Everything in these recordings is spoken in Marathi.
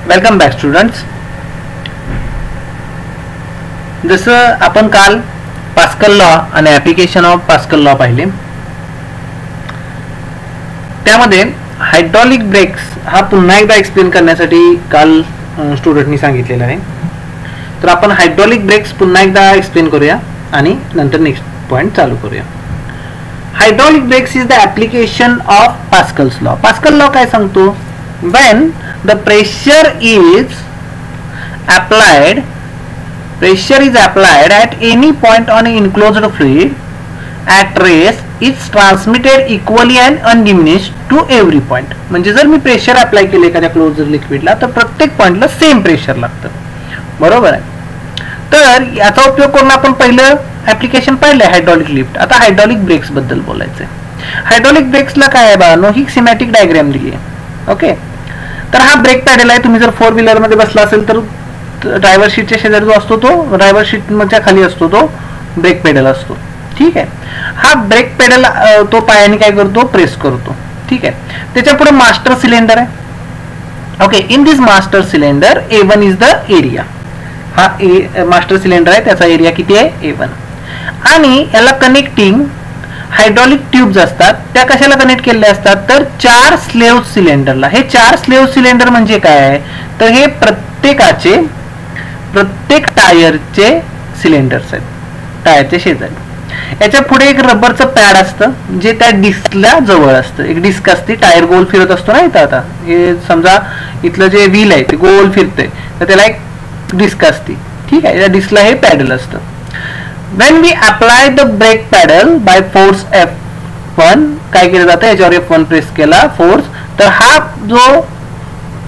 Welcome back students. जसं आपण काल पास्कल लॉ आणि ॲप्लिकेशन ऑफ पास्कल लॉ पाहिले, त्यामध्ये हायड्रॉलिक ब्रेक्स हा पुन्हा एकदा एक्सप्लेन करण्यासाठी काल स्टुडंटनी सांगितलेलं आहे. तर आपण हायड्रॉलिक ब्रेक्स पुन्हा एकदा एक्सप्लेन करूया आणि नंतर नेक्स्ट पॉइंट चालू करूया. Hydraulic brakes is the application of Pascal's law. Pascal law काय सांगतो? when the pressure is applied at any point on an enclosed fluid at rest is transmitted equally and undiminished to every point. म्हणजे जर मी प्रेशर अप्लाय केले एखाद्या क्लोज्ड लिक्विडला तर प्रत्येक पॉइंटला सेम प्रेशर लागतं, बरोबर आहे. तर याचा उपयोग करून आपण पहिलं ऍप्लिकेशन पाहिलं हायड्रॉलिक लिफ्ट. आता हायड्रॉलिक ब्रेक्स बद्दल बोलायचं आहे. हायड्रॉलिक ब्रेक्सला काय आहे बाळांनो, ही स्कीमॅटिक डायग्राम दिली आहे. ओके, तर हा ब्रेक पॅडल आहे. तुम्ही जर फोर व्हीलर मध्ये बसला असेल तर ड्रायव्हर सीटच्या शेजारी जो असतो तो ड्रायव्हर सीटच्या खाली असतो तो ब्रेक पेडल असतो. ठीक आहे. हा ब्रेक पेडल तो पायाने काय करतो, प्रेस करतो. ठीक आहे. त्याच्या पुढे मास्टर सिलेंडर आहे. Okay, in this master cylinder A1 is the area. हा मास्टर सिलेंडर आहे, त्याचा एरिया किती आहे, A1. आणि याला कनेक्टिंग हायड्रॉलिक ट्यूब्स असतात. त्या कशाला कनेक्ट केलेल्या असतात, तर 4 स्लेव्ह सिलेंडरला. हे 4 स्लेव्ह सिलेंडर म्हणजे काय आहे, तर हे प्रत्येक टायरचे सिलेंडर्स आहेत, टायरचे शेजारी. याच्या पुढे एक रबरचं पॅड असतं जे त्या डिस्कला जवळ असतं. एक डिस्क असते, टायर गोल फिरत असतो ना इथं. आता हे समजा इथलं जे व्हील आहे ते गोल फिरतंय तर त्याला एक डिस्क असते. ठीक आहे, या डिस्कला हे पॅडल असतं. when we apply the brake pedal by force F1, काय केलं जातं, याच्यावर F1 प्रेस केला फोर्स, तर हा जो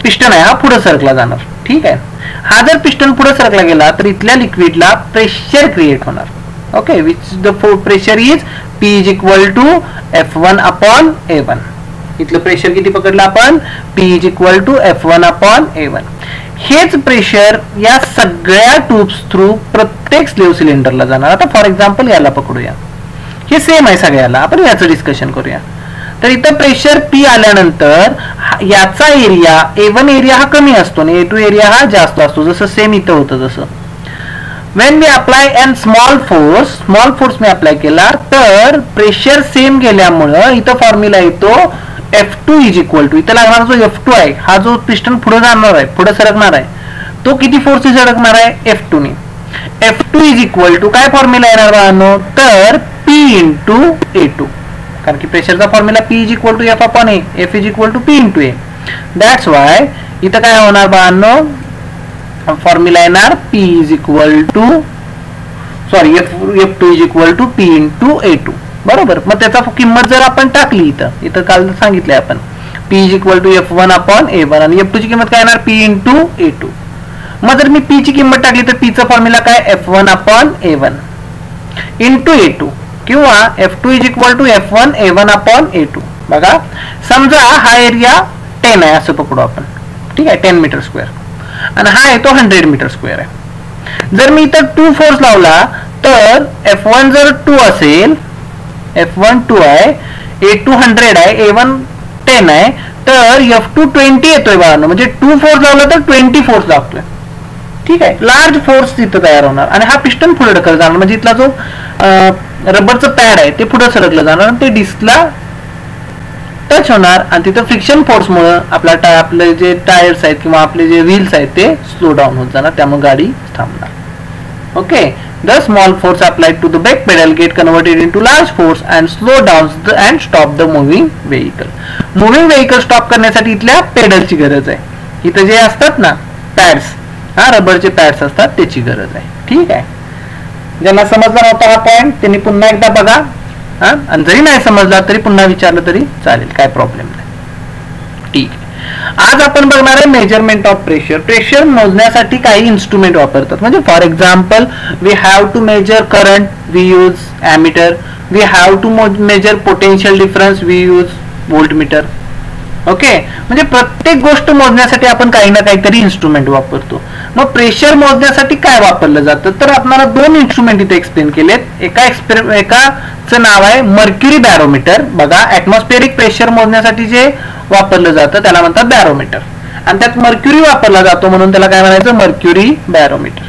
पिस्टन आहे हा पुढे सरकला जाणार. ठीक आहे. हा जर पिस्टन पुढे सरकला गेला तर इथल्या लिक्विडला प्रेशर क्रिएट होणार. Okay, which the pressure is P is equal to F1 upon A1. इथलं प्रेशर किती पकडलं आपण, P is equal to F1 upon A1. हेच प्रेशर या सगळ्या ट्यूब्स थ्रू प्रत्येक स्लेव्ह सिलेंडरला जाणार. आता फॉर एक्झाम्पल याला पकडूया, हे सेम आहे सगळ्याला, आपण याचं डिस्कशन करूया. तर इथं प्रेशर P आल्यानंतर याचा एरिया A1 एरिया हा कमी असतो आणि A2 एरिया हा जास्त असतो, जसं सेम इथं होतं तसं. When we apply and small force मी अप्लाय केला तर प्रेशर सेम गेल्यामुळं इथं फॉर्म्युला येतो F2 इज इक्वल टू, इथं लागणार जो F2 आहे, हा जो पिस्टन पुढे जाणार आहे, पुढे सरकणार आहे, तो किती फोर्स सरकणार आहे, F2 ने. F2 इज इक्वल टू काय फॉर्म्युला येणार बाळांनो, तर P इंटू A2, कारण की प्रेशरचा formula P is equal to F upon A, F is equal to P into A. That's why इथं काय होणार बाळांनो, फॉर्म्युला येणार P is equal to F2 is equal to P into A2, बरोबर. मग त्याचा किंमत जर आपण टाकली इथं काल सांगितलंय आपण P is equal to F1 upon A1 आणि F2 ची किंमत काय येणार, P इंटू A2. मग जर मी P ची किंमत टाकली तर P चा फॉर्म्युला काय, F1 upon A1 into A2 किंवा F2 is equal to F1 A1 upon A2. बघा, समजा हा एरिया 10 आहे असं पकडू आपण. ठीक आहे, 10 मीटर स्क्वेअर आणि हा आहे तो 100 मीटर स्क्वेअर आहे. जर मी इथं 2 फोर्स लावला तर F1 जर 2 असेल, F1 2 आहे, A2 100 आहे, A1 10 आहे, तर F2 20 येतोय बाळांनो. म्हणजे 2 फोर्स लावला तर 20 फोर्स लागतोय. ठीक आहे, लार्ज फोर्स तिथं तयार होणार आणि हा पिस्टन पुढे ढकलला जाणार. म्हणजे इथला जो रबरचं पॅड आहे ते पुढे सरकलं जाणार आणि ते डिस्कला टच होणार आणि तिथं फ्रिक्शन फोर्समुळे आपले जे टायर्स आहेत किंवा आपले जे व्हील्स आहेत ते स्लो डाऊन होत जाणार, त्यामुळे गाडी थांबणार. Okay, the small force applied to the brake pedal get converted into large force and slow down and stop the moving vehicle. Moving vehicle stop करण्यासाठी इथल्या पेडलची गरज आहे. इथं जे असतात ना पॅड्स, हा रबरचे पॅड्स असतात, त्याची गरज आहे. ठीक आहे. ज्यांना समजला नव्हता हा पॉइंट त्यांनी पुन्हा एकदा बघा, हा, आणि जरी नाही समजला तरी पुन्हा विचारलं तरी चालेल, काय प्रॉब्लेम नाही. ठीक आहे. आज आपण बघणार आहे मेजरमेंट ऑफ प्रेशर. प्रेशर मोजण्यासाठी काही इन्स्ट्रुमेंट वापरतात. म्हणजे for example we have to measure current, we use ammeter. We have to measure potential difference, we use voltmeter. Okay, म्हणजे प्रत्येक गोष्ट मोजण्यासाठी आपण काही ना काहीतरी इन्स्ट्रुमेंट वापरतो. मग प्रेशर मोजण्यासाठी काय वापरलं जातं, तर आपल्याला 2 इन्स्ट्रुमेंट इथे एक्सप्लेन केलेत. एकाचं नाव आहे मर्क्युरी बॅरोमीटर. बघा, ऍटमॉस्फेरिक प्रेशर मोजण्यासाठी जे वापरलं जातं त्याला म्हणतात बॅरोमीटर. आणि त्यात मर्क्युरी वापरला जातो म्हणून त्याला काय म्हणायचं, मर्क्युरी बॅरोमीटर.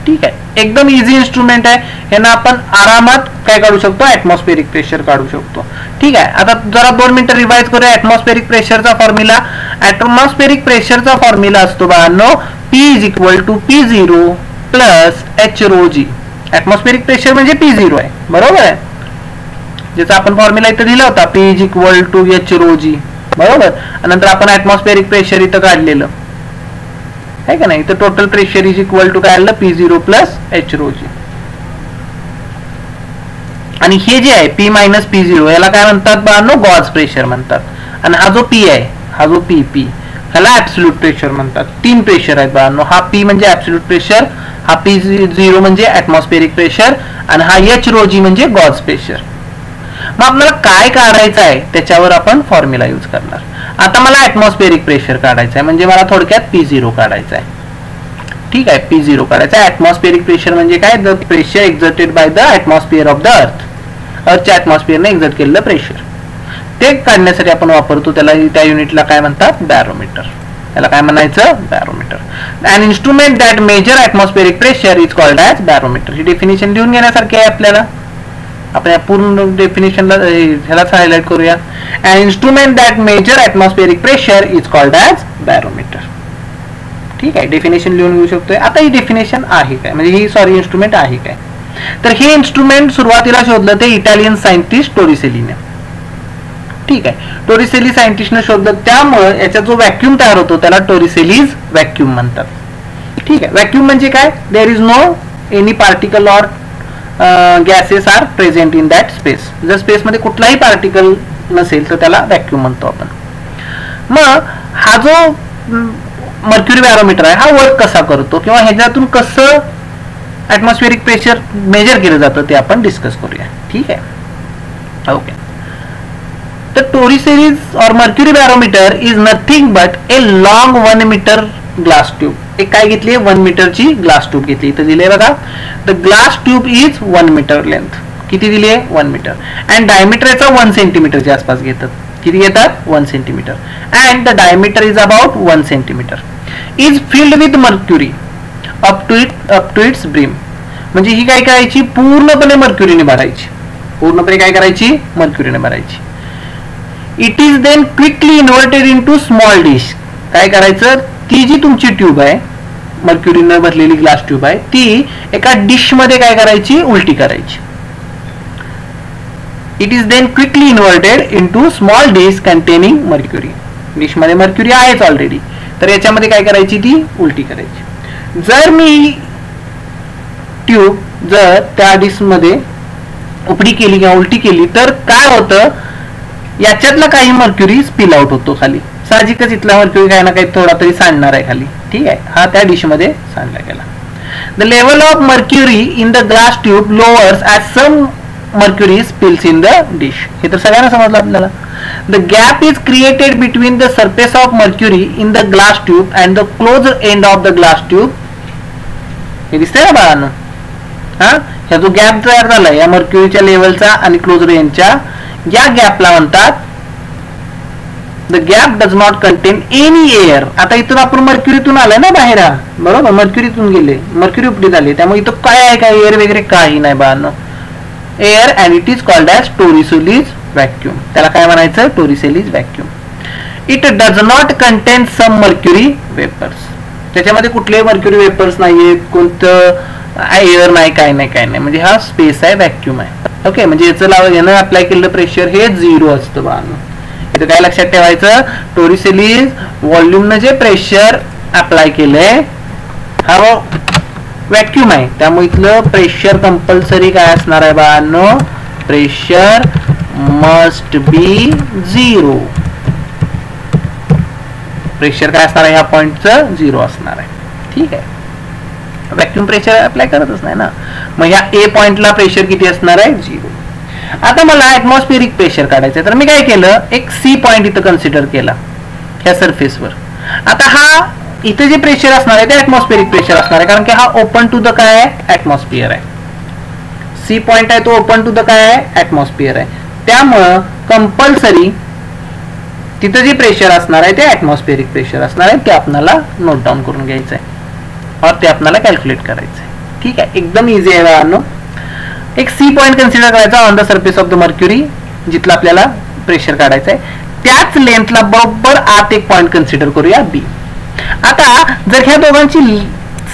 ठीक आहे, एकदम इझी इन्स्ट्रुमेंट आहे. यांना आपण आरामात काय काढू शकतो, ऍटमॉस्फेरिक प्रेशर काढू शकतो. ठीक आहे, आता जरा 2 मिनिटं रिवाइज करूया ऍटमॉस्फेरिक प्रेशरचा फॉर्म्युला. ऍटमॉस्फेरिक प्रेशरचा फॉर्म्युला असतो बाळांनो P = P0 + h ρg. Atmospheric pressure म्हणजे P0 आहे, बरोबर आहे, ज्याचा आपण फॉर्म्युला इथं दिला होता P = h ρg, बरोबर. नंतर आपण ऍटमॉस्फेरिक प्रेशर इथं काढलेलं आहे का नाही. इथं टोटल प्रेशर = काय आलं, P0 + h ρg. आणि हे जे आहे P - P0 याला काय म्हणतात बाळांनो, गॉज प्रेशर म्हणतात. आणि हा जो P आहे, हा जो P ह्याला ऍब्सोल्यूट प्रेशर म्हणतात. 3 प्रेशर आहेत बाळांनो. हा P म्हणजे ऍब्सोल्यूट प्रेशर, हा P0 म्हणजे ऍटमॉस्फेरिक प्रेशर, आणि हा h ρg म्हणजे गॉज प्रेशर. मग आपल्याला काय काढायचं आहे त्याच्यावर आपण फॉर्म्युला यूज करणार. आता मला ऍटमॉस्फेरिक प्रेशर काढायचं आहे, म्हणजे मला थोडक्यात P0 काढायचं आहे. ठीक आहे, P0 काढायचं आहे. ऍटमॉस्फेरिक प्रेशर म्हणजे काय, the pressure exerted by the atmosphere of the अर्थच्या ऍटमॉस्फिअरने एक्झर्ट केलेलं प्रेशर. ते काढण्यासाठी आपण वापरतो त्याला, त्या युनिटला काय म्हणतात, बॅरोमीटर. याला काय म्हणायचं, barometer. An instrument that measure atmospheric pressure is called as barometer. ही डेफिनेशन लिहून घेण्यासारखी आहे आपल्याला. आपण या पूर्ण डेफिनेशनला ह्यालाच हायलाइट करूया. An instrument that measure atmospheric pressure is called as barometer. ठीक आहे, डेफिनेशन लिहून घेऊ शकतोय. आता ही डेफिनेशन आहे काय, म्हणजे ही इन्स्ट्रुमेंट आहे काय. तर हे इन्स्ट्रुमेंट सुरुवातीला शोधलं ते इटालियन सायंटिस्ट टोरिसेलीने. ठीक आहे, टोरिसेली सायंटिस्टने शोधलं, त्यामुळे याचा जो व्हॅक्यूम तयार होतो त्याला टोरिसेलीज व्हॅक्यूम म्हणतात. ठीक आहे, व्हॅक्यूम म्हणजे काय, there is no any particle or gases are present in that space. जर स्पेसमध्ये कुठलाही पार्टिकल नसेल तर त्याला व्हॅक्यूम म्हणतो आपण. मग हा जो मर्क्युरी बॅरोमीटर आहे हा वर्क कसा करतो किंवा ह्याच्यातून कसं ऍटमॉस्फेरिक प्रेशर मेजर केलं जातं ते आपण डिस्कस करूया. ठीक आहे, ओके. तर Torricelli's or mercury barometer is nothing but a long 1 meter glass tube. एक काय घेतली, 1 मीटरची ग्लास ट्यूब घेतली. इथं दिले बघा, the glass tube is 1 meter length. किती दिली आहे, 1 मीटर. अँड डायमीटर याचा 1 सेंटीमीटरच्या आसपास घेतात. किती घेतात, 1 centimeter. And the diameter is about 1 centimeter. Is filled with mercury up to its brim. म्हणजे ही काय करायची, पूर्णपणे मर्क्युरीने भरायची. पूर्णपणे काय करायची, मर्क्युरीने भरायची. It is then quickly inverted into small dish. काय करायचं, ती जी तुमची ट्यूब आहे, मर्क्युरीने भरलेली ग्लास ट्यूब आहे, ती एका डिश मध्ये काय करायची, उलटी करायची. It is then quickly inverted into small dish containing mercury. Dish मध्ये मर्क्युरी आहेच ऑलरेडी, तर याच्यामध्ये काय करायची, ती उलटी करायची. जर मी ट्यूब जर त्या डिश मध्ये उपडी केली किंवा उलटी केली तर काय होतं, याच्यातला काही मर्क्युरी स्पिल आउट होतो खाली. साहजिकच इथला मर्क्युरी काही ना काही थोडा तरी सांडणार आहे खाली. ठीक आहे, हा त्या डिश मध्ये सांडला गेला. The level of mercury in the glass tube lowers as some mercury spills in the dish. हे तर सगळ्यांना समजलं आपल्याला. The gap is created between the surface of mercury in the glass tube and the close end of the glass tube. हे दिसतंय ना बाळांनो, हा ह्या जो गॅप तयार झाला या मर्क्युरीच्या लेवलचा आणि क्लोज रेंजच्या, या गॅपला म्हणतात the gap does not content any air. आता इथून आपण मर्क्युरीतून आलाय ना बाहेर, बरोबर, मर्क्युरीतून गेले, मर्क्युरी उपडी झाली, त्यामुळे इथं काय आहे, काय एअर वगैरे काही नाही बाळांनो, air. And it is called as Torricelli's vacuum. त्याला काय म्हणायचं, Torricelli's vacuum. It does not contain some mercury vapours. त्याच्यामध्ये कुठलेही मर्क्युरी वेपर्स नाहीये, कोणतं एअर नाही, काय नाही, काय नाही, म्हणजे हा स्पेस आहे, व्हॅक्यूम आहे. ओके, म्हणजे यानं अप्लाय केलेलं प्रेशर हे 0 असतं बाळांनो. इथं काय लक्षात ठेवायचं, टोरिसेलीज व्हॉल्यूमनं जे प्रेशर अप्लाय केलंय हा व्हॅक्यूम आहे, त्यामुळे इथलं प्रेशर कंपल्सरी काय असणार आहे बाळांनो, प्रेशर मस्ट बी 0. प्रेशर काय असणार आहे, ह्या पॉइंटचं 0 असणार आहे. ठीक आहे, व्हॅक्यूम प्रेशर अप्लाय करतच नाही ना, मग ह्या ए पॉइंटला प्रेशर किती असणार आहे, 0. आता मला ऍटमॉस्फेरिक प्रेशर काढायचं आहे, तर मी काय केलं, एक सी पॉइंट इथं कन्सिडर केला ह्या सरफेसवर. आता हा इथे जे प्रेशर असणार आहे ते ऍटमॉस्फेरिक प्रेशर असणार आहे, कारण की हा ओपन टू द काय आहे, ऍटमॉस्फिअर आहे. सी पॉइंट आहे तो ओपन टू द काय आहे, ऍटमॉस्फिअर आहे. त्यामुळं कंपल्सरी तिथं जे प्रेशर असणार आहे ते ॲटमॉस्फेरिक प्रेशर असणार आहे, ते आपल्याला नोट डाऊन करून घ्यायचं आहे और ते आपल्याला कॅल्क्युलेट करायचं आहे. ठीक आहे, एकदम इझी आहे बाळांनो. एक सी पॉईंट कन्सिडर करायचा on the surface of the mercury, जिथला आपल्याला प्रेशर काढायचं आहे. त्याच लेंथला बरोबर आत एक पॉईंट कन्सिडर करूया बी. आता जर ह्या दोघांची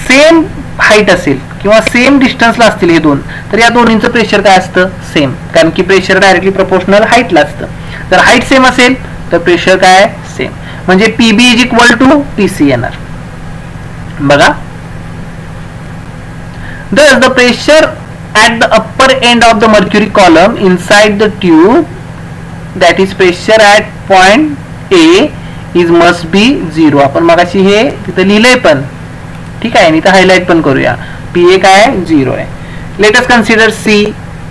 सेम हाईट असेल किंवा सेम डिस्टन्सला असतील हे दोन, तर या दोन्हींचं प्रेशर काय असतं? सेम, कारण की प्रेशर डायरेक्टली प्रोपोर्शनल हाईटला असतं. जर हाईट सेम असेल तर प्रेशर काय? सेम. म्हणजे PB is equal to PC येणार. बघा, thus the pressure at the upper end of the mercury column inside the tube, that is pressure at point A is must be 0. आपण मगाशी हे तिथे लिहिलंय पण, ठीक आहे, इथं हायलाइट पण करूया. PA काय? 0 आहे. Let us consider C,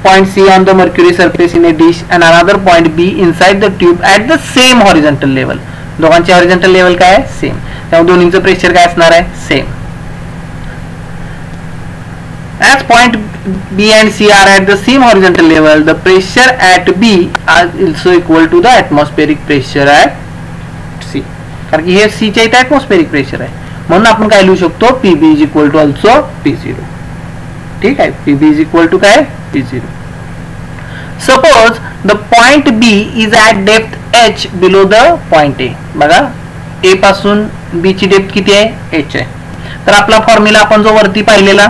point C on the mercury surface in a dish and another point B inside the tube at the same horizontal level. दोघांचे horizontal level काय आहे? सेम. त्यामुळे दोन्हींचं प्रेशर काय असणार आहे? Same. As point B and C are at the same horizontal level, the pressure at B is also equal to the atmospheric pressure at C. कारण की हे C च्या इथे atmospheric pressure आहे, म्हणून आपण काय लिहू शकतो? PB is equal to also P0. ठीक आहे, PB is equal to काय? P0. Suppose the point B is at depth H below the point A. बघा, A पासून B ची डेप्थ किती आहे? H आहे. तर आपला फॉर्म्युला आपण जो वरती पाहिलेला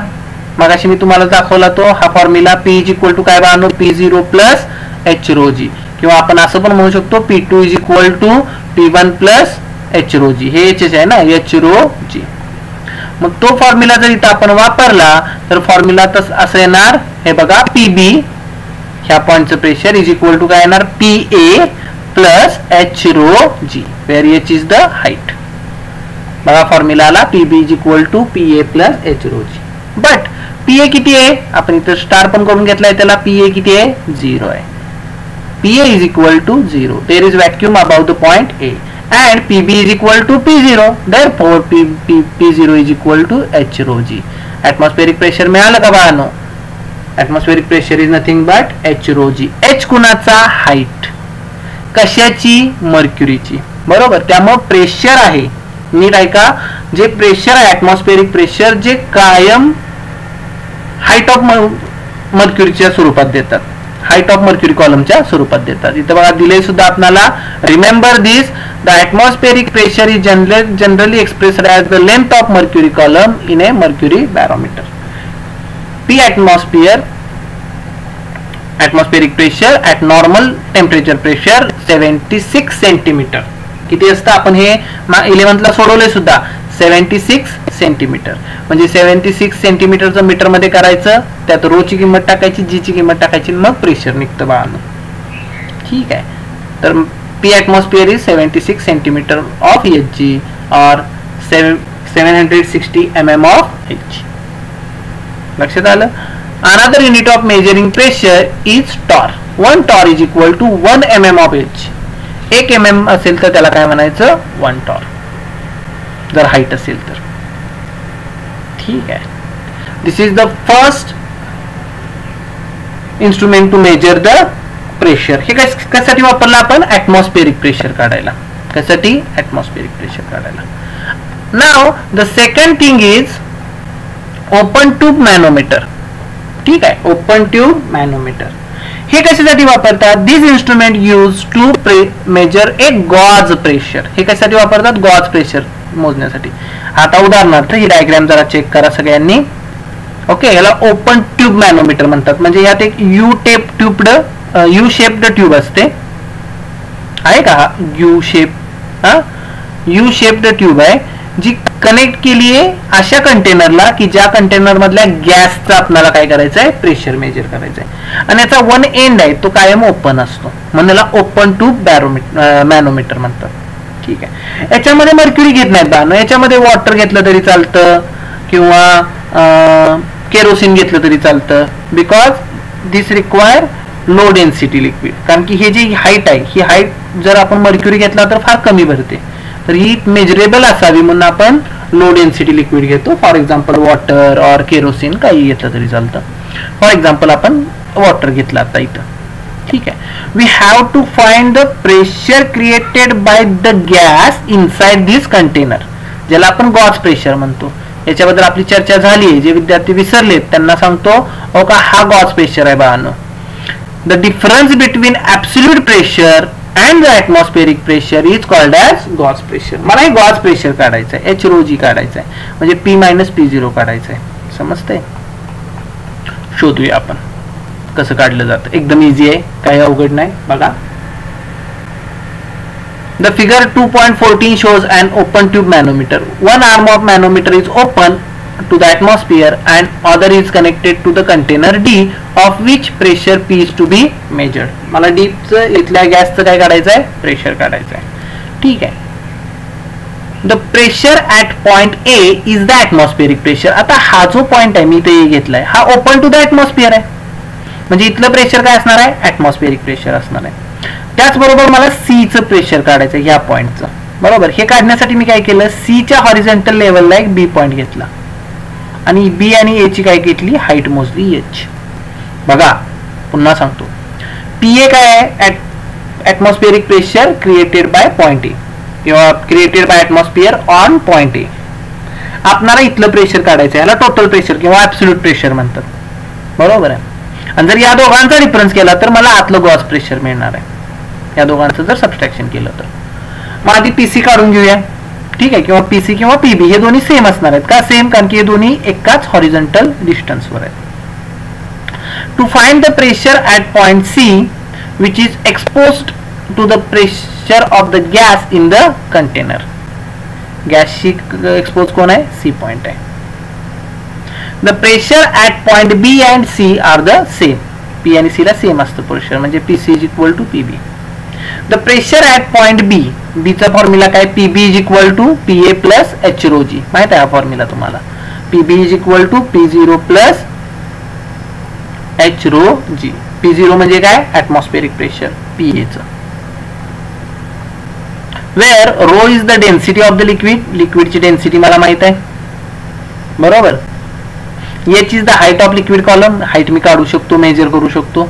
मगाशी मी तुम्हाला दाखवला, तो हा formula P is equal to काय बाळांनो? P0 प्लस H रो जी, किंवा आपण असं पण म्हणू शकतो P2 is equal to P1 plus H rho g. हे H आहे ना, H रो जी. मग तो फॉर्म्युला जर इथं आपण वापरला तर फॉर्म्युला तस असं येणार, हे बघा, PB ह्या पॉइंटचं प्रेशर इज इक्वल टू काय येणार? PA plus H rho g, where H is the height. बघा फॉर्म्युला आला, PB is equal to PA plus H rho g. But PA किती आहे? आपण इथं स्टार पण करून घेतलाय त्याला. PA किती आहे? 0 आहे. PA is equal to 0. There is vacuum above the point A and PB is equal to P0. Therefore P0 is equal to H rho g. Atmospheric pressure मिळालं का बाळांनो? Atmospheric pressure is nothing but H rho g. H कुणाचा? हाईट. कशाची? मर्क्युरीची. बरोबर. त्यामुळे प्रेशर आहे, नीट ऐका, जे प्रेशर आहे ॲटमॉस्फेरिक प्रेशर जे कायम हाईट ऑफ मर्क्युरीच्या स्वरूपात देतात, हाईट ऑफ मर्क्युरी कॉलमच्या स्वरूपात देतात. इथे बघा दिले सुद्धा आपल्याला. Remember this, the atmospheric pressure is generally expressed as the length of mercury column in A mercury barometer. P atmospheric pressure at normal temperature pressure 76 centimetre. किती असतं? आपण हे 11th सोडवले सुद्धा. 76 सेंटीमीटर. म्हणजे 76 सेंटीमीटरचं मीटर मध्ये करायचं, त्यात रो ची किंमत टाकायची, जी ची किंमत टाकायची, मग प्रेशर निघतं बाळांनो. ठीक आहे. तर P atmosphere is 76 centimeter of Hg or 760 mm of Hg. लक्षात आलं? Another unit of measuring pressure is torr. 1 torr is equal to 1 mm of H. 1 mm असेल तर त्याला काय म्हणायचं? 1 टॉर, जर हाईट असेल तर. ठीक आहे. This is the first instrument to measure the pressure. हे कशासाठी वापरलं आपण? ॲटमॉस्फेरिक प्रेशर काढायला. कशासाठी? ॲटमॉस्फेरिक प्रेशर काढायला. नाव the second thing is open tube manometer. ठीक आहे, ओपन ट्यूब मॅनोमीटर हे कशासाठी वापरतात? This instrument use to measure a gauge pressure. हे कशासाठी वापरतात? गॉज प्रेशर मोजण्यासाठी. आता उदाहरणार्थ ही डायग्राम जरा चेक करा सगळ्यांनी. ओके, याला ओपन ट्यूब मॅनोमीटर म्हणतात. म्हणजे यात एक यू शेप्ड ट्यूब असते. आहे का? यू शेप्ड ट्यूब आहे, जी कनेक्ट केली आहे अशा कंटेनरला की ज्या कंटेनर मधल्या गॅसचा आपल्याला काय करायचं आहे? प्रेशर मेजर करायचं आहे. आणि याचा वन एंड आहे तो कायम ओपन असतो, म्हणून याला ओपन ट्यूब मॅनोमीटर म्हणतात. ठीक आहे. याच्यामध्ये मर्क्युरी घेत नाहीत बाळांनो. याच्यामध्ये वॉटर घेतलं तरी चालतं किंवा केरोसिन घेतलं तरी चालतं, because this require low density liquid. कारण की हे जी हाईट आहे, ही हाईट जर आपण मर्क्युरी घेतला तर फार कमी भरते, तर ही मेजरेबल असावी म्हणून आपण लो डेन्सिटी लिक्विड घेतो. फॉर एक्झाम्पल वॉटर और केरोसिन काही घेतलं तरी चालतं. फॉर एक्झाम्पल आपण वॉटर घेतलं आता इथं. ठीक आहे. We have to find the pressure created by the gas inside this container, ज्याला आपण गॉस प्रेशर म्हणतो. याच्याबद्दल आपली चर्चा झाली आहे. जे विद्यार्थी विसरलेत त्यांना सांगतो, हो का, हा गॉस प्रेशर आहे बाळांनो. The difference between absolute pressure and the atmospheric pressure is called as Gauss pressure. मला हे गॉस प्रेशर काढायचं आहे, एच रो जी काढायचं आहे, म्हणजे पी मायनस पी झिरो काढायचं आहे. समजतंय? शोधूया आपण कसं काढलं जातं. एकदम इझी आहे, काही अवघड नाही. बघा, the figure 2.14 shows an open tube manometer. One arm of manometer is open to the atmosphere and other is connected to the container D of which pressure P is to be measured. मला डीपचं इथल्या गॅसचं काय काढायचं आहे, प्रेशर काढायचं आहे. ठीक आहे. The pressure at point A is the atmospheric pressure. आता हा जो पॉइंट आहे मी इथे घेतलाय, हा ओपन टू द ॲटमॉस्फिअर आहे, म्हणजे इथलं प्रेशर काय असणार आहे, ॲटमॉस्फेरिक प्रेशर असणार आहे. त्याचबरोबर मला सी चं प्रेशर काढायचं ह्या पॉइंटचं. बरोबर. हे काढण्यासाठी मी काय केलं, सी च्या हॉरिझॉन्टल लेवलला एक बी पॉइंट घेतला आणि बी आणि ए ची काय घेतली, हाईट मोजली एच. बघा पुन्हा सांगतो, पी ए काय आहे, atmospheric pressure created by point A किंवा created by atmosphere on point A. आपणाला इथलं प्रेशर काढायचं आहे, याला टोटल प्रेशर किंवा ऍब्सोल्यूट प्रेशर म्हणतात. बरोबर आहे. आणि जर या दोघांचा डिफरन्स केला तर मला आतलं गॉस प्रेशर मिळणार आहे, या दोघांचं जर सबस्ट्रॅक्शन केलं तर. मग आधी पीसी काढून घेऊया. ठीक आहे, किंवा पीसी किंवा पीबी हे दोन्ही सेम असणार आहेत. का सेम? कारण की हे दोन्ही एकाच हॉरिझॉन्टल डिस्टन्सवर आहेत. To find the pressure at point C which is exposed to the pressure of the gas in the container. गॅसशी एक्सपोज कोण आहे, सी पॉइंट आहे. The pressure at point B and C are the same. P आणि सी ला सेम असतं प्रेशर, म्हणजे PC is equal to PB. The pressure at point B, B चा फॉर्म्युला काय, PB is equal to PA plus H rho जी. माहित आहे हा फॉर्म्युला तुम्हाला. PB is equal to P zero plus H rho g. P zero म्हणजे काय, ॲटमॉस्फेरिक प्रेशर पीए चं. Where rho is the density of the liquid. लिक्विडची डेन्सिटी मला माहित आहे. बरोबर. H is the height of liquid column. Height मी काढू शकतो, मेजर करू शकतो.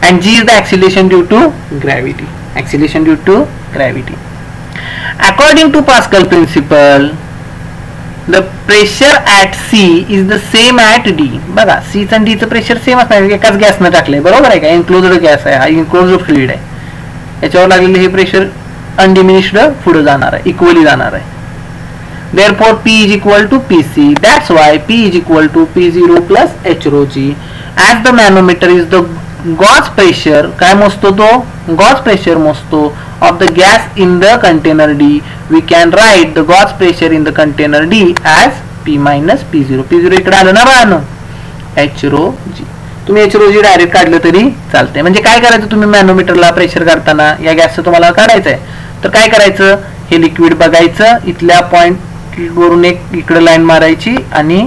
and g is the acceleration due to gravity. Acceleration due to gravity. According to Pascal principle, the pressure at C is the same at D. बघा, C आणि D चं प्रेशर सेम असणार, एकाच गॅसनं टाकलंय. बरोबर आहे का, एन्क्लोज्ड गॅस आहे, हा एन्क्लोज्ड फ्लुइड आहे. याच्यावर लागलेलं हे प्रेशर अनडिमिनिश्ड पुढे जाणार आहे, इक्वली जाणार आहे. Therefore P is equal to PC. That's why P is equal to P0 plus H rho G. As the manometer is the gauge pressure, काय मोजतो तो, gauge pressure मोजतो of the gas in the container D. We can write the gauge pressure in the container D as P minus P0. P0 इकडे आलं ना बाळांनो, H rho G. तुम्ही H rho G डायरेक्ट काढलं तरी चालतंय. म्हणजे काय करायचं, तुम्ही मॅनोमीटरला प्रेशर काढताना या गॅसचं तुम्हाला काढायचं आहे, तर काय करायचं, हे लिक्विड बघायचं, इथल्या पॉइंट वरून एक इकडे लाईन मारायची आणि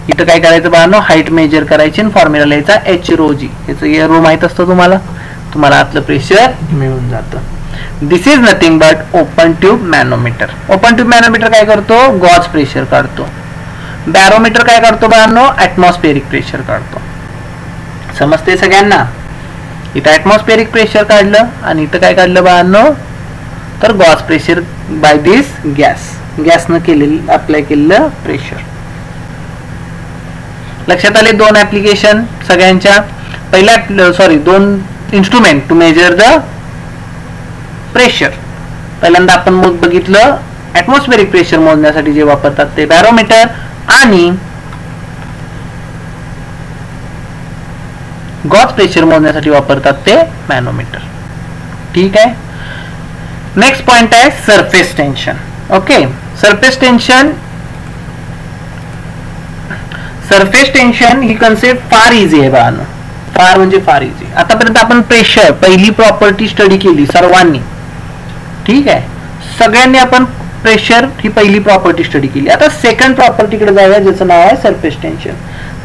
इथं काय करायचं बाळांनो, हाईट मेजर करायची आणि फॉर्म्युला लिहायचा एच रो जी. याचं रो माहित असतं तुम्हाला आतलं प्रेशर मिळून जातं. This is nothing but open tube manometer. Open tube manometer काय करतो, गॉज प्रेशर काढतो. बॅरोमीटर काय करतो बाळांनो, ॲटमॉस्फेरिक प्रेशर काढतो. समजते सगळ्यांना. इथं ॲटमॉस्फेरिक प्रेशर काढलं आणि इथं काय काढलं बाळांनो, तर गॉज प्रेशर बाय दिस गॅसनं केलेलं अप्लाय केलेलं प्रेशर. लक्षात आले दोन ऍप्लिकेशन सगळ्यांच्या. पहिला दोन instrument to measure the pressure. पहिल्यांदा आपण बघितलं ॲटमॉस्फेरिक प्रेशर मोजण्यासाठी जे वापरतात ते बॅरोमीटर, आणि गॉज प्रेशर मोजण्यासाठी वापरतात ते मॅनोमीटर. ठीक आहे. नेक्स्ट पॉइंट आहे surface tension. Okay, surface tension ही कन्सेप्ट फार इझी आहे बाळांनो, फार म्हणजे फार इझी. आतापर्यंत आपण प्रेशर पहिली प्रॉपर्टी स्टडी केली सर्वांनी. ठीक आहे, सगळ्यांनी आपण प्रेशर ही पहिली प्रॉपर्टी स्टडी केली. आता सेकंड प्रॉपर्टीकडे जाऊया, ज्याचं नाव आहे सरफेस टेन्शन.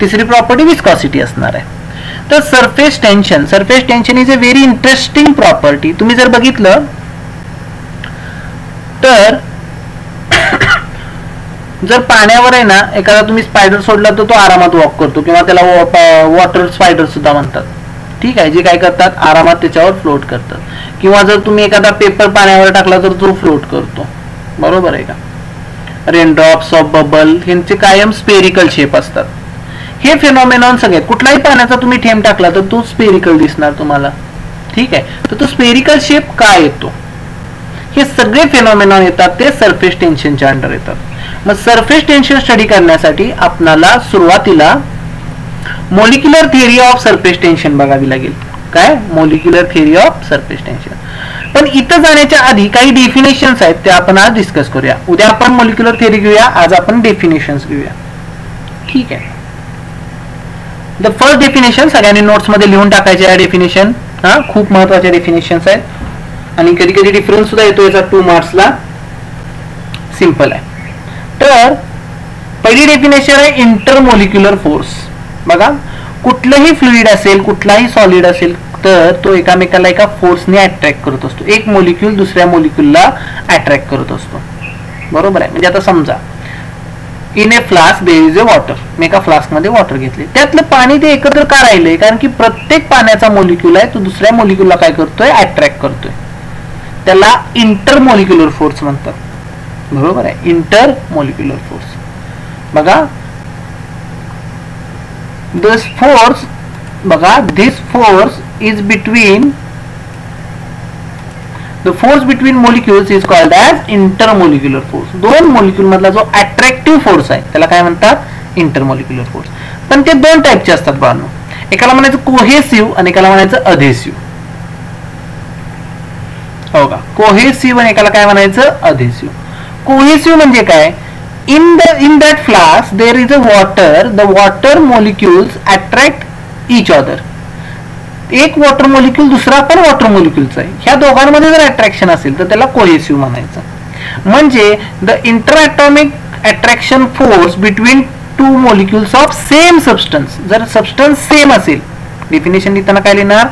तिसरी प्रॉपर्टी विस्कॉसिटी असणार आहे. तर surface tension is a very interesting property. तुम्ही जर बघितलं तर जर पाण्यावर आहे ना एखादा तुम्ही स्पायडर सोडला तर तो आरामात वॉक करतो, किंवा त्याला वॉटर स्पायडर सुद्धा म्हणतात. ठीक आहे, जे काय करतात आरामात त्याच्यावर फ्लोट करतात. किंवा जर तुम्ही एखादा पेपर पाण्यावर टाकला तर तो फ्लोट करतो, बरोबर आहे का. रेनड्रॉप्स ऑफ बबल यांचे कायम स्पेरिकल शेप असतात. हे फेनॉमेनॉन सगळे, कुठलाही पाण्याचा तुम्ही थेंब टाकला तर तो स्पेरिकल दिसणार तुम्हाला, ठीक आहे. तर तो स्पेरिकल शेप का येतो, हे सगळे फेनॉमेनॉन येतात ते सरफेस टेन्शनच्या अंडर येतात. मग सरफेस टेन्शन स्टडी करण्यासाठी आपल्याला सुरुवातीला molecular theory of surface tension बघावी लागेल. काय, molecular theory of surface tension. पण इथं जाण्याच्या आधी काही डेफिनेशन्स आहेत त्या आपण आज डिस्कस करूया. उद्या आपण मोलिक्युलर थिअरी घेऊया, आज आपण डेफिनेशन्स घेऊया, ठीक आहे. द फर्स्ट डेफिनेशन सगळ्यांनी नोट्स मध्ये लिहून टाकायचे. या डेफिनेशन खूप महत्वाच्या डेफिनेशन्स आहेत आणि कधी कधी डिफरन्स सुद्धा येतो याचा 2 मार्क्सला. सिंपल आहे. तर पहिली डेफिनेशन आहे इंटरमोलिक्युलर फोर्स. बघा, कुठलंही फ्लुइड असेल, कुठलाही सॉलिड असेल तर तो एकामेकाला एका फोर्सने अट्रॅक्ट करत असतो. एक मोलिक्यूल दुसऱ्या मोलिक्यूलला अट्रॅक्ट करत असतो, बरोबर आहे. म्हणजे आता समजा in a flask there is a water. मी एका फ्लास्क मध्ये वॉटर घेतले, त्यातलं पाणी ते एकत्र का राहिलंय, कारण की प्रत्येक पाण्याचा मोलिक्यूल आहे तो दुसऱ्या मोलिक्यूलला काय करतोय, अट्रॅक्ट करतोय. त्याला इंटरमोलिक्युलर फोर्स म्हणतात, बरोबर आहे. Intermolecular force. बघा, दिस फोर्स, बघा, this force is between the force between molecules is called as intermolecular force. दोन मोलिक्यूल मधला जो अट्रॅक्टिव्ह फोर्स आहे त्याला काय म्हणतात, इंटरमोलिक्युलर फोर्स. पण ते दोन टाइपचे असतात बाळांनो. एकाला म्हणायचं कोहेसिव्ह आणि एकाला म्हणायचं अधेसिव्ह. हो का, कोहेसिव्ह आणि एकाला काय म्हणायचं, अधेसिव्ह. कोहेसिव्ह म्हणजे काय, in that flask there is a water, the water molecules attract each other. एक वॉटर मोलिक्यूल दुसरा पण वॉटर मोलिक्यूलचा आहे, ह्या दोघांमध्ये जर अट्रॅक्शन असेल तर त्याला कोहेसिव्ह म्हणायचं. म्हणजे the inter atomic attraction force between 2 molecules of same substance. जर सबस्टन्स सेम असेल, डेफिनेशन लिहिताना काय लिहिणार,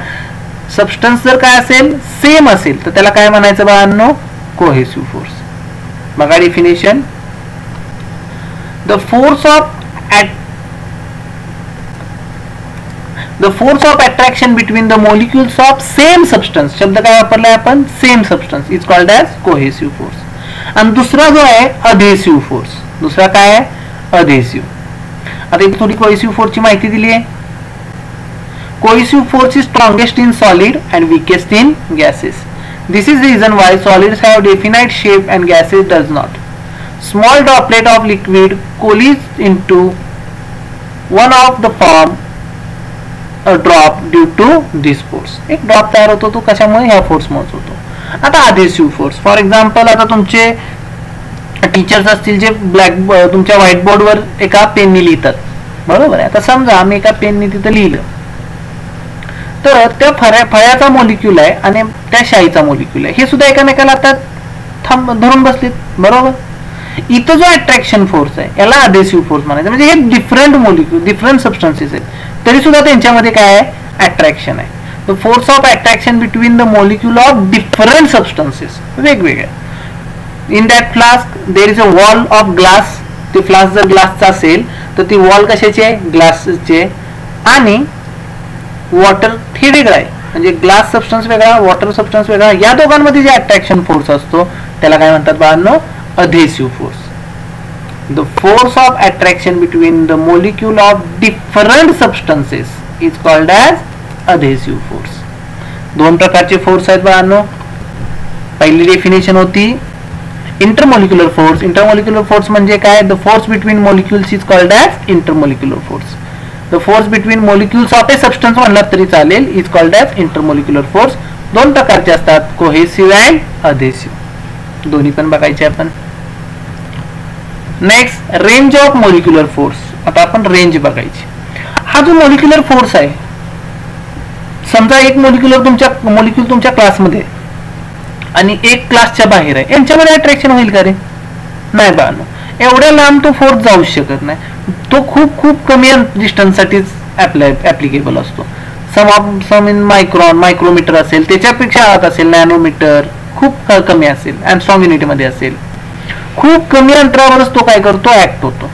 सबस्टन्स जर काय असेल, सेम असेल तर त्याला काय म्हणायचं बाळांनो, कोहेसिव्ह फोर्स. बघा definition, the force of attraction between the molecules of same substance, शब्द काय वापरलाय आपण, same substance, is called as cohesive force. आणि दुसरा जो आहे अधेसिव्ह फोर्स. दुसरा काय आहे, अधेसिव्ह. आता इथे थोडी कोहेसिव्ह फोर्सची माहिती दिली आहे. Cohesive force is strongest in solid and weakest in gases. This is reason why solids have definite shape and gases does not. Small droplet of liquid coalesce into one of the form drop due to this force. एक ड्रॉप तयार होतो, तो कशामुळे, ह्या फोर्समुळे होतो. आता अधेसिव्ह फोर्स, फॉर एक्झाम्पल आता तुमचे टीचर्स असतील जे तुमच्या व्हाईट बोर्डवर एका पेननी लिहितात, बरोबर आहे. आता समजा आम्ही एका पेननी तिथं लिहिलं तर त्या फळ्याचा मोलिक्यूल आहे आणि त्या शाईचा मोलिक्यूल आहे, हे सुद्धा एकामेकाला आता धरून बसलेत, बरोबर. इथं जो अट्रॅक्शन फोर्स आहे याला अधेसिव्ह फोर्स म्हणायचं. म्हणजे हे डिफरंट मोलिक्यूल, डिफरंट सबस्टन्सेस आहेत, तरी सुद्धा त्यांच्यामध्ये काय आहे, अट्रॅक्शन आहे. The force of attraction between the molecule of different substances, वेगवेगळ्या. In that flask there is a wall of glass. ते फ्लास्क जर ग्लासचा असेल तर ती वॉल कशाची आहे, ग्लासची आहे. आणि वॉटर हे वेगळं आहे, म्हणजे ग्लास सबस्टन्स वेगळा, वॉटर सबस्टन्स वेगळा. या दोघांमध्ये जे अट्रॅक्शन फोर्स असतो त्याला काय म्हणतात बाळांनो, अधेसिव्ह force. The force of attraction between the molecule of different substances is called as adhesive force. दोन प्रकारचे फोर्स आहेत बाळांनो. पहिली डेफिनेशन होती इंटरमोलिक्युलर फोर्स. इंटरमोलिक्युलर फोर्स म्हणजे काय, the force between molecules is called as intermolecular force. The force between molecules of a substance म्हणला तरी चालेल, is called as intermolecular force. दोन प्रकारचे असतात, कोहेसिव्ह अँड अधेसिव्ह. दोन्ही पण बघायचे आपण. Next, range of molecular force. आता आपण रेंज बघायची. हा जो मोलिक्युलर फोर्स आहे, समजा एक मोलिक्यूल तुमच्या क्लासमध्ये आणि एक क्लासच्या बाहेर आहे, यांच्यामध्ये अट्रॅक्शन होईल का रे, नाही बाळांनो. एवढ्या लांब तो फोर्स जाऊ शकत नाही. तो खूप खूप कमी डिस्टन्ससाठीच ऍप्लिकेबल असतो. सम इन मायक्रोमीटर असेल, त्याच्यापेक्षा आत असेल नॅनोमीटर, खूप कमी असेल, अँस्ट्रॉंग युनिटमध्ये असेल. खूप कमी अंतरावरच तो काय करतो, ऍक्ट होतो.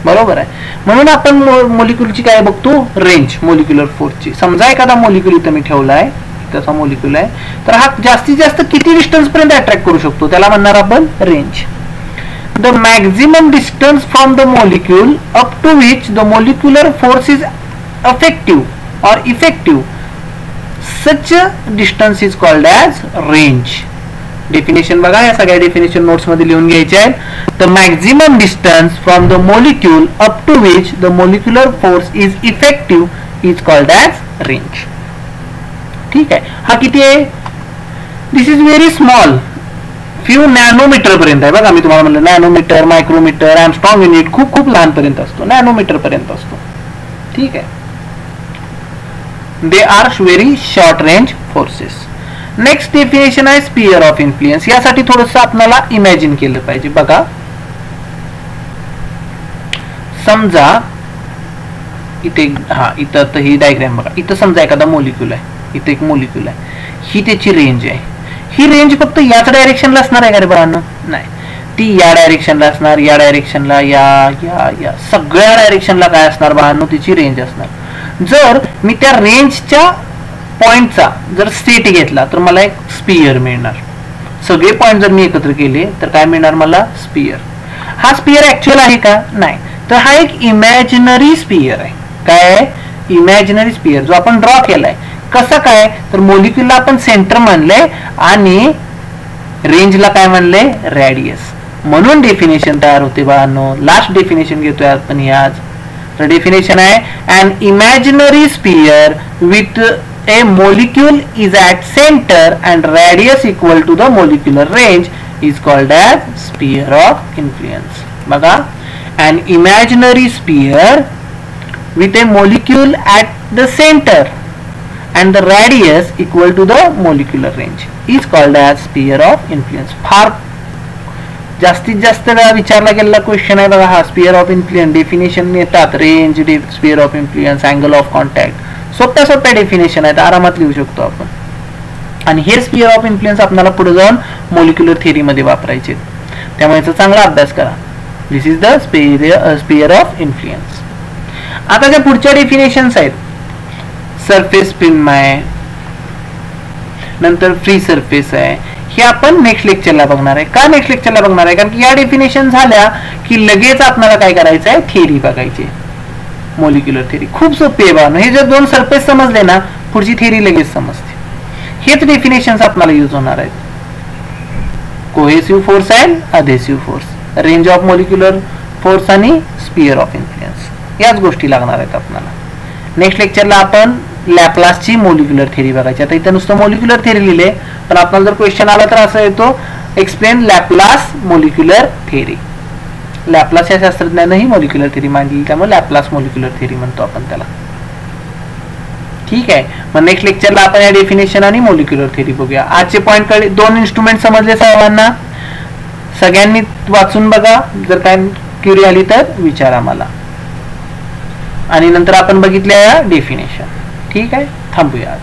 बरोबर आहे. म्हणून आपण मॉलिक्यूलची काय बघतो, रेंज मॉलिक्युलर फोर्सची. समजा एखादा मॉलिक्यूल इथं मी ठेवला आहे, तसा मॉलिक्यूल आहे, तर हा जास्तीत जास्त किती डिस्टन्स पर्यंत अट्रॅक्ट करू शकतो त्याला म्हणणार आपण range. The maximum distance from the molecule up to which the molecular force is effective or effective, such a distance is called as range. Definition बघा, या सगळ्या डेफिनेशन नोट्स मध्ये लिहून घ्यायचे आहेत. The maximum distance from the molecule up to which the molecular force is effective is called as range. ठीक आहे. हा किती आहे, this is very small, few nanometer पर्यंत आहे. बघा मी तुम्हाला म्हणलं नॅनोमीटर, मायक्रोमीटर, एंगस्ट्रॉम युनिट, खूप खूप लहान पर्यंत असतो, नॅनोमीटर पर्यंत असतो. ठीक आहे. They are very short range forces. Next definition आहे स्पियर ऑफ इन्फ्लुएन्स. यासाठी थोडंसं आपल्याला इमॅजिन केलं पाहिजे. बघा, समजा इथे इथं तर ही डायग्राम बघा, इथं समजा एखादा मॉलिक्यूल आहे, इथे एक मॉलिक्यूल आहे, ही त्याची रेंज आहे. ही रेंज फक्त याच डायरेक्शनला असणार आहे का रे बाळांनो? नाही, ती या डायरेक्शनला असणार, या डायरेक्शनला, या सगळ्या डायरेक्शनला काय असणार बाळांनो, तिची रेंज असणार. जर मी त्या रेंजच्या पॉइंटचा जर सेट घेतला तर मला एक स्पियर मिळणार. सगळे पॉइंट जर मी एकत्र केले तर काय मिळणार मला, स्पियर. हा स्पियर ऍक्च्युअल आहे का? नाही. तर हा एक इमॅजिनरी स्पियर आहे. काय आहे? इमॅजिनरी स्पियर, जो आपण ड्रॉ केलाय. कसं काय, तर मॉलिक्यूलला आपण सेंटर म्हणलंय आणि रेंजला काय म्हणलंय, रॅडियस. म्हणून डेफिनेशन तयार होते बाळांनो. लास्ट डेफिनेशन घेतोय आपण ही आज. तर डेफिनेशन आहे, an imaginary sphere with a molecule is at center and radius equal to the molecular range is called as sphere of influence. बघा, an imaginary sphere with a molecule at the center and the radius equal to the molecular range is called as sphere of influence. फार जास्तीत जास्त वेळा विचारला गेलेला क्वेश्चन आहे बघा हा. स्पियर ऑफ इन्फ्लुएन्स डेफिनेशन येतात, range, sphere of influence, angle of contact, सोप्या सोप्या डेफिनेशन आहेत, आरामात लिहू शकतो आपण. आणि हे स्पियर ऑफ इन्फ्लुएन्स आपल्याला पुढे जाऊन मॉलिक्युलर थिअरी मध्ये वापरायचे, त्यामुळे याचा चांगला अभ्यास करा. This is the sphere of influence. आता ज्या पुढच्या डेफिनेशन्स आहेत, सरफेस फिल्म आहे, नंतर फ्री सरफेस आहे, हे आपण नेक्स्ट लेक्चरला बघणार आहे. का नेक्स्ट लेक्चरला बघणार आहे? कारण की या डेफिनेशन झाल्या की लगेच आपल्याला काय करायचं आहे, थिअरी बघायची, मॉलिक्युलर थिअरी. खूप सोपी आहे बाळांनो. हे जर दोन सरफेस समजले ना, पुढची थिअरी लगेच समजते. हेच डेफिनेशन्स आपल्याला यूज होणार आहेत. Cohesive force and adhesive force, range of molecular force आणि स्पियर ऑफ इन्फ्लुएन्स, याच गोष्टी लागणार आहेत आपल्याला. नेक्स्ट लेक्चरला आपण लॅपलासची मॉलिक्युलर थिअरी बघायची. आता इथं नुसतं मॉलिक्युलर थिअरी लिहिले, पण आपल्याला जर क्वेश्चन आला तर असं येतो, explain Laplace molecular theory. Laplace या शास्त्रज्ञानं ही मॉलिक्युलर थिअरी मांडली, त्यामुळे लॅपलास मॉलिक्युलर थिअरी म्हणतो आपण त्याला. ठीक आहे. मग नेक्स्ट लेक्चरला आपण या डेफिनेशन आणि मॉलिक्युलर थिअरी बघूया. आजचे पॉईंट कळले, दोन इन्स्ट्रुमेंट समजले सर्वांना. सगळ्यांनी वाचून बघा, जर काय क्युरी आली तर विचारा मला. आणि नंतर आपण बघितल्या या डेफिनेशन. ठीक आहे, थांबूया आज.